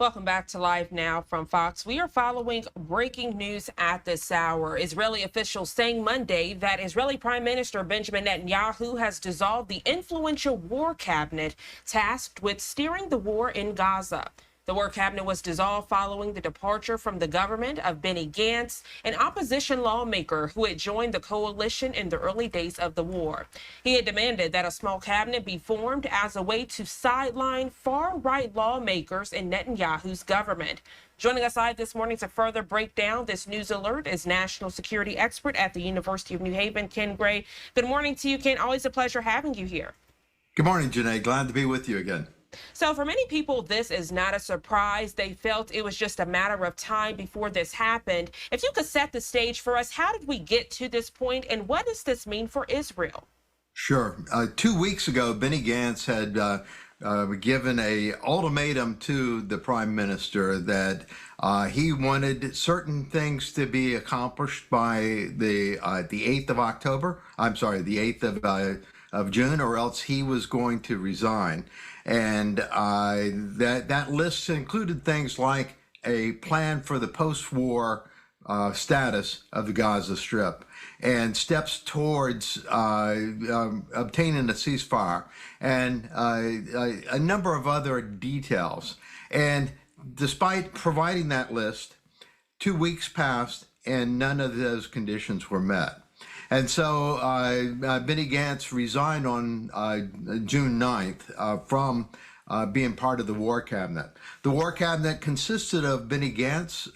Welcome back to Live Now from Fox. We are following breaking news at this hour. Israeli officials saying Monday that Israeli Prime Minister Benjamin Netanyahu has dissolved the influential war cabinet tasked with steering the war in Gaza. The war cabinet was dissolved following the departure from the government of Benny Gantz, an opposition lawmaker who had joined the coalition in the early days of the war. He had demanded that a small cabinet be formed as a way to sideline far-right lawmakers in Netanyahu's government. Joining us live this morning to further break down this news alert is national security expert at the University of New Haven, Ken Gray. Good morning to you, Ken. Always a pleasure having you here. Good morning, Janae. Glad to be with you again. So for many people, this is not a surprise. They felt it was just a matter of time before this happened. If you could set the stage for us, how did we get to this point, and what does this mean for Israel? Sure. 2 weeks ago, Benny Gantz had given an ultimatum to the prime minister that he wanted certain things to be accomplished by the 8th of October. I'm sorry, the 8th of June, or else he was going to resign. And that list included things like a plan for the post-war status of the Gaza Strip and steps towards obtaining a ceasefire and a number of other details. And despite providing that list, 2 weeks passed and none of those conditions were met. And so Benny Gantz resigned on June 9th from being part of the war cabinet. The war cabinet consisted of Benny Gantz,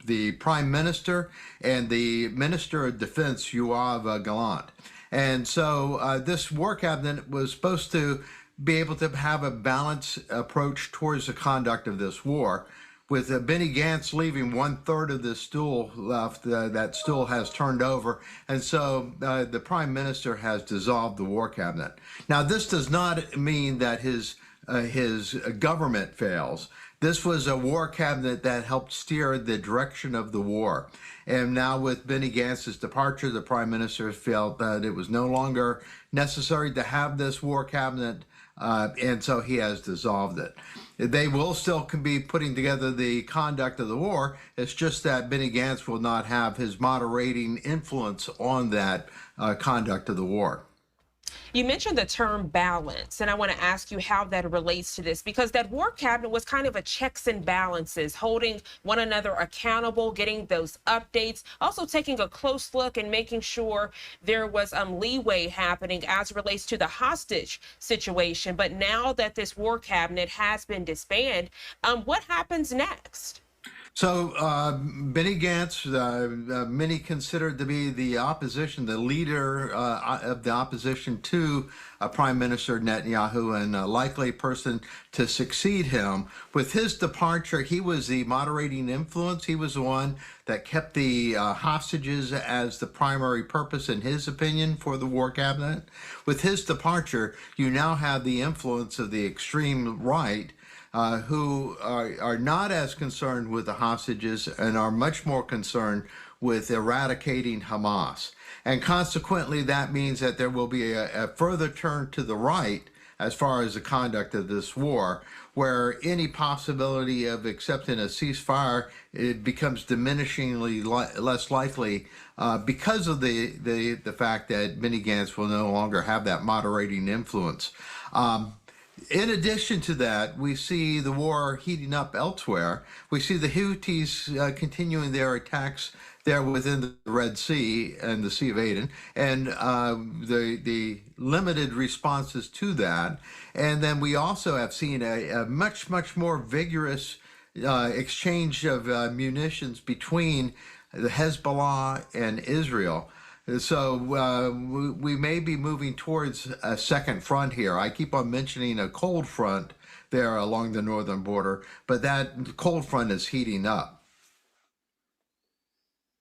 the prime minister, and the minister of defense, Yoav Gallant. And so this war cabinet was supposed to be able to have a balanced approach towards the conduct of this war. With Benny Gantz leaving 1/3 of the stool left, that stool has turned over, and so the prime minister has dissolved the war cabinet. Now, this does not mean that his government fails. This was a war cabinet that helped steer the direction of the war. And now with Benny Gantz's departure, the prime minister felt that it was no longer necessary to have this war cabinet, and so he has dissolved it. They will still be putting together the conduct of the war. It's just that Benny Gantz will not have his moderating influence on that conduct of the war. You mentioned the term balance, and I want to ask you how that relates to this, because that war cabinet was kind of a checks and balances, holding one another accountable, getting those updates, also taking a close look and making sure there was leeway happening as it relates to the hostage situation. But now that this war cabinet has been disbanded, what happens next? So Benny Gantz, many considered to be the opposition, the leader of the opposition to Prime Minister Netanyahu and a likely person to succeed him. With his departure, he was the moderating influence. He was the one that kept the hostages as the primary purpose, in his opinion, for the war cabinet. With his departure, you now have the influence of the extreme right, who are not as concerned with the hostages and are much more concerned with eradicating Hamas. And consequently, that means that there will be a further turn to the right as far as the conduct of this war, where any possibility of accepting a ceasefire, it becomes diminishingly less likely because of the fact that Benny Gantz will no longer have that moderating influence. In addition to that, we see the war heating up elsewhere. We see the Houthis continuing their attacks there within the Red Sea and the Sea of Aden, and the limited responses to that. And then we also have seen a much more vigorous exchange of munitions between the Hezbollah and Israel. So we may be moving towards a second front here. I keep on mentioning a cold front there along the northern border, but that cold front is heating up.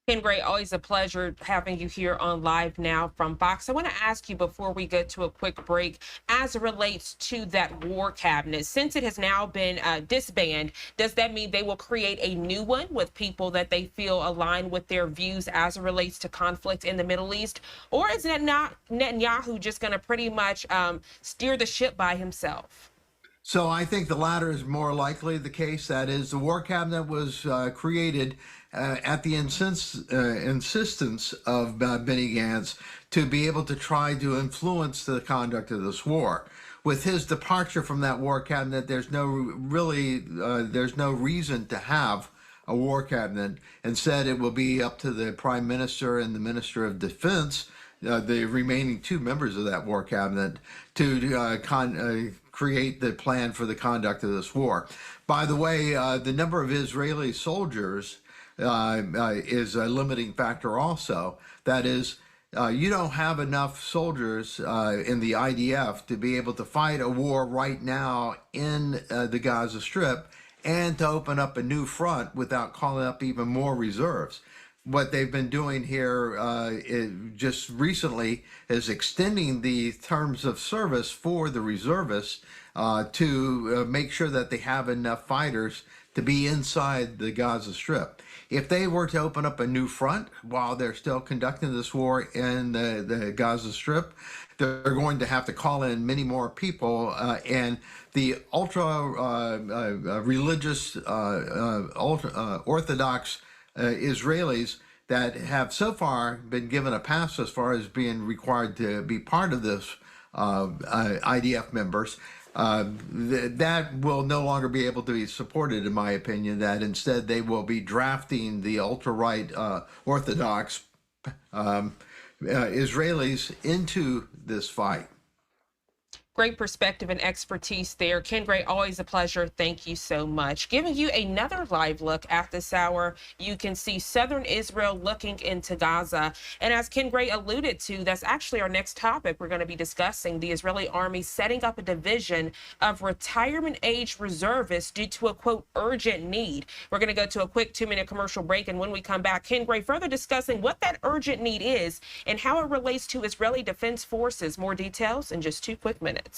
Ken Gray, always a pleasure having you here on Live Now from Fox. I want to ask you before we get to a quick break, as it relates to that war cabinet, since it has now been disbanded, does that mean they will create a new one with people that they feel align with their views as it relates to conflict in the Middle East? Or is Netanyahu just going to pretty much steer the ship by himself? So I think the latter is more likely the case. That is, the war cabinet was created at the insistence of Benny Gantz to be able to try to influence the conduct of this war. With his departure from that war cabinet, there's no reason to have a war cabinet. Instead, it will be up to the Prime Minister and the Minister of Defense, the remaining two members of that war cabinet, to create the plan for the conduct of this war. By the way, the number of Israeli soldiers is a limiting factor also. That is, you don't have enough soldiers in the IDF to be able to fight a war right now in the Gaza Strip and to open up a new front without calling up even more reserves. What they've been doing here just recently is extending the terms of service for the reservists to make sure that they have enough fighters to be inside the Gaza Strip. If they were to open up a new front while they're still conducting this war in the Gaza Strip, they're going to have to call in many more people, and the ultra-religious, Orthodox Israelis that have so far been given a pass as far as being required to be part of this IDF members, that will no longer be able to be supported, in my opinion, that instead they will be drafting the ultra-right Orthodox Israelis into this fight. Great perspective and expertise there. Ken Gray, always a pleasure. Thank you so much. Giving you another live look at this hour, you can see southern Israel looking into Gaza. And as Ken Gray alluded to, that's actually our next topic we're going to be discussing, the Israeli army setting up a division of retirement age reservists due to a, quote, urgent need. We're going to go to a quick 2-minute commercial break. And when we come back, Ken Gray further discussing what that urgent need is and how it relates to Israeli Defense Forces. More details in just 2 quick minutes.